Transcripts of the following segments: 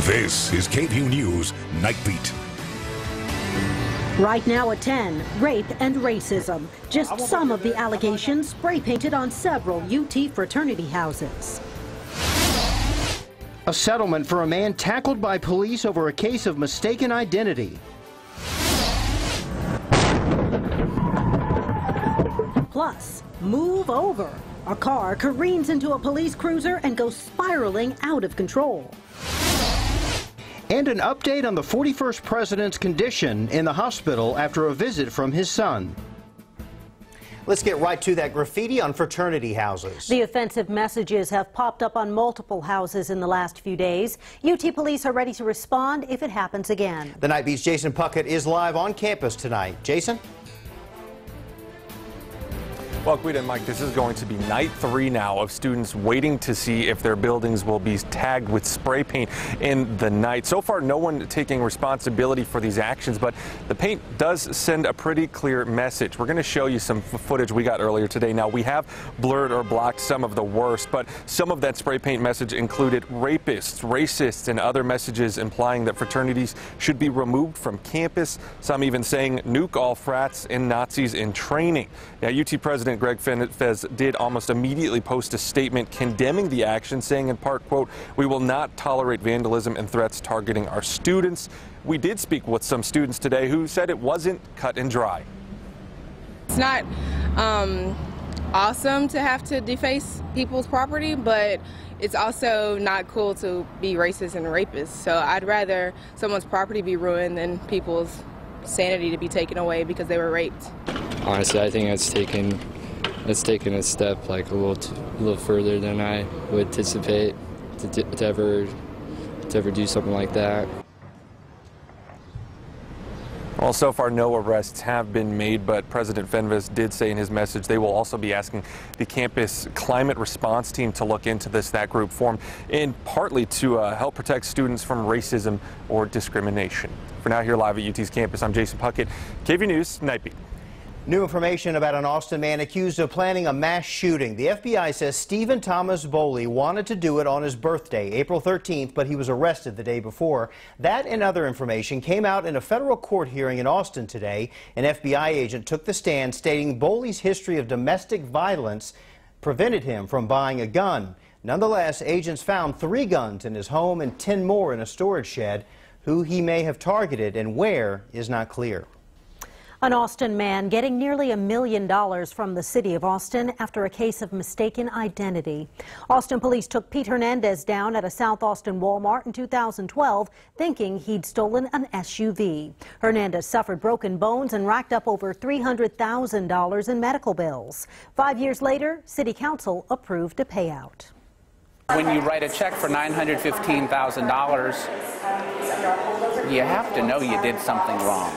This is KVUE News Night Beat. Right now at 10, rape and racism. Just some of the allegations spray painted on several UT fraternity houses. A settlement for a man tackled by police over a case of mistaken identity. Plus, move over. A car careens into a police cruiser and goes spiraling out of control. And an update on the 41st president's condition in the hospital after a visit from his son. Let's get right to that graffiti on fraternity houses. The offensive messages have popped up on multiple houses in the last few days. UT police are ready to respond if it happens again. The Night Beat's Jason Puckett is live on campus tonight. Jason? Well, Guida and Mike, this is going to be night 3 now of students waiting to see if their buildings will be tagged with spray paint in the night. So far, no one taking responsibility for these actions, but the paint does send a pretty clear message. We're going to show you some footage we got earlier today. Now, we have blurred or blocked some of the worst, but some of that spray paint message included rapists, racists, and other messages implying that fraternities should be removed from campus. Some even saying nuke all frats and Nazis in training. Now, UT President Greg Fez did almost immediately post a statement condemning the action, saying in part, quote, "We will not tolerate vandalism and threats targeting our students." We did speak with some students today who said it wasn't cut and dry. It's not awesome to have to deface people's property, but it's also not cool to be racist and rapist. So I'd rather someone's property be ruined than people's sanity to be taken away because they were raped. Honestly, I think it's taken a step like a little further than I would anticipate to ever do something like that. Well, so far no arrests have been made, but President Fenves did say in his message they will also be asking the campus climate response team to look into this. That group formed in partly to help protect students from racism or discrimination. For now, here live at UT's campus, I'm Jason Puckett, KVUE News Night Beat. New information about an Austin man accused of planning a mass shooting. The FBI says Stephen Thomas Boley wanted to do it on his birthday, April 13th, but he was arrested the day before. That and other information came out in a federal court hearing in Austin today. An FBI agent took the stand stating Boley's history of domestic violence prevented him from buying a gun. Nonetheless, agents found 3 guns in his home and 10 more in a storage shed. Who he may have targeted and where is not clear. An Austin man getting nearly $1 million from the city of Austin after a case of mistaken identity. Austin police took Pete Hernandez down at a South Austin Walmart in 2012, thinking he'd stolen an SUV. Hernandez suffered broken bones and racked up over $300,000 in medical bills. 5 years later, City Council approved a payout. When you write a check for $915,000, you have to know you did something wrong.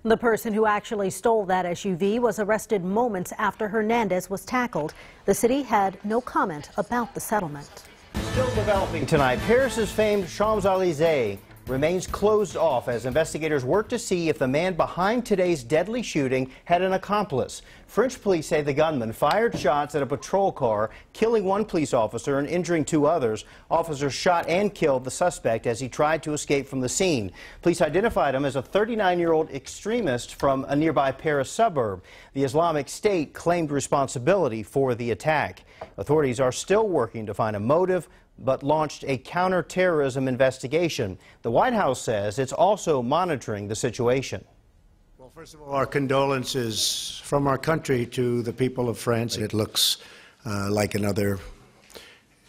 The person who actually stole that SUV was arrested moments after Hernandez was tackled. The city had no comment about the settlement. Still developing tonight, Paris's famed Champs-Élysées remains closed off as investigators work to see if the man behind today's deadly shooting had an accomplice. French police say the gunman fired shots at a patrol car, killing 1 police officer and injuring 2 others. Officers shot and killed the suspect as he tried to escape from the scene. Police identified him as a 39-year-old extremist from a nearby Paris suburb. The Islamic State claimed responsibility for the attack. Authorities are still working to find a motive, but launched a counterterrorism investigation. The White House says it's also monitoring the situation. Well, first of all, our condolences from our country to the people of France. It looks like another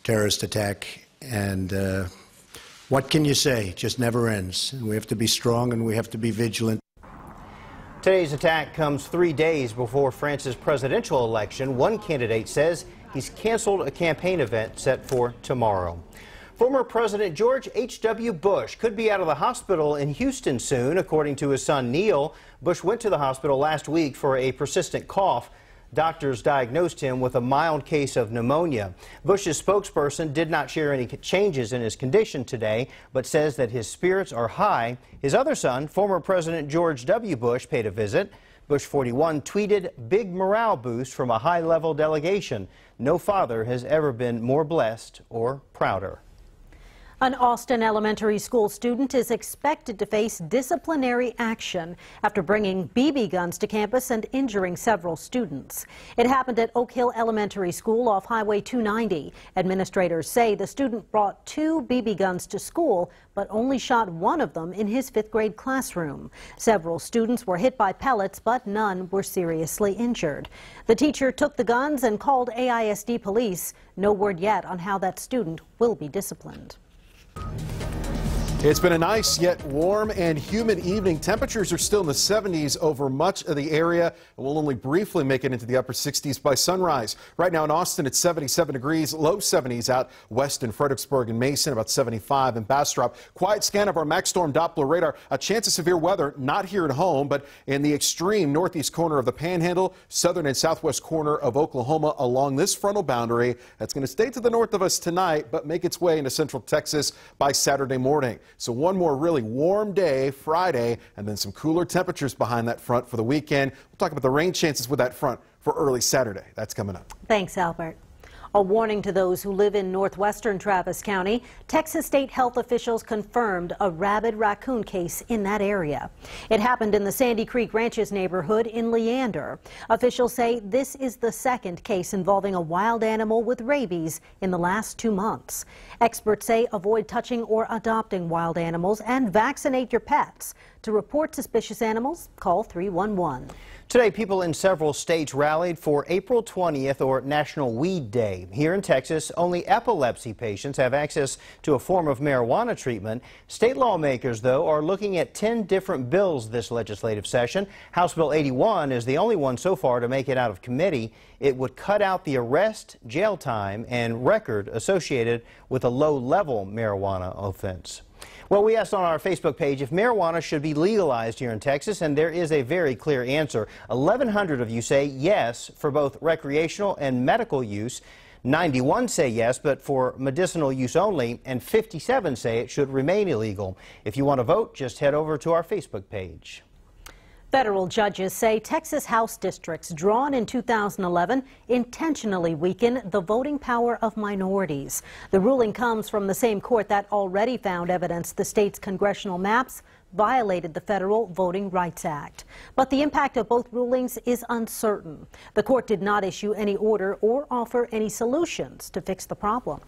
terrorist attack, and what can you say? It just never ends. And we have to be strong and we have to be vigilant. Today's attack comes 3 days before France's presidential election. One candidate says he's canceled a campaign event set for tomorrow. Former President George H.W. Bush could be out of the hospital in Houston soon, according to his son Neil. Bush went to the hospital last week for a persistent cough. Doctors diagnosed him with a mild case of pneumonia. Bush's spokesperson did not share any changes in his condition today, but says that his spirits are high. His other son, former President George W. Bush, paid a visit. Bush 41 tweeted, "Big morale boost from a high-level delegation. No father has ever been more blessed or prouder." An Austin elementary school student is expected to face disciplinary action after bringing BB guns to campus and injuring several students. It happened at Oak Hill Elementary School off Highway 290. Administrators say the student brought 2 BB guns to school, but only shot one of them in his 5th grade classroom. Several students were hit by pellets, but none were seriously injured. The teacher took the guns and called AISD police. No word yet on how that student will be disciplined. It's been a nice yet warm and humid evening. Temperatures are still in the 70s over much of the area, and we'll only briefly make it into the upper 60s by sunrise. Right now in Austin, it's 77 degrees, low 70s out west in Fredericksburg and Mason, about 75 in Bastrop. Quiet scan of our Max Storm Doppler radar. A chance of severe weather, not here at home, but in the extreme northeast corner of the Panhandle, southern and southwest corner of Oklahoma along this frontal boundary. That's going to stay to the north of us tonight, but make its way into central Texas by Saturday morning. So one more really warm day Friday, and then some cooler temperatures behind that front for the weekend. We'll talk about the rain chances with that front for early Saturday. That's coming up. Thanks, Albert. A warning to those who live in northwestern Travis County. Texas state health officials confirmed a rabid raccoon case in that area. It happened in the Sandy Creek Ranches neighborhood in Leander. Officials say this is the 2nd case involving a wild animal with rabies in the last 2 months. Experts say avoid touching or adopting wild animals and vaccinate your pets. To report suspicious animals, call 311. Today, people in several states rallied for April 20th, or National Weed Day. Here in Texas, only epilepsy patients have access to a form of marijuana treatment. State lawmakers, though, are looking at 10 different bills this legislative session. House Bill 81 is the only one so far to make it out of committee. It would cut out the arrest, jail time, and record associated with a low-level marijuana offense. Well, we asked on our Facebook page if marijuana should be legalized here in Texas, and there is a very clear answer. 1,100 of you say yes for both recreational and medical use. 91 say yes, but for medicinal use only, and 57 say it should remain illegal. If you want to vote, just head over to our Facebook page. Federal judges say Texas House districts drawn in 2011 intentionally weaken the voting power of minorities. The ruling comes from the same court that already found evidence the state's congressional maps violated the Federal Voting Rights Act. But the impact of both rulings is uncertain. The court did not issue any order or offer any solutions to fix the problem.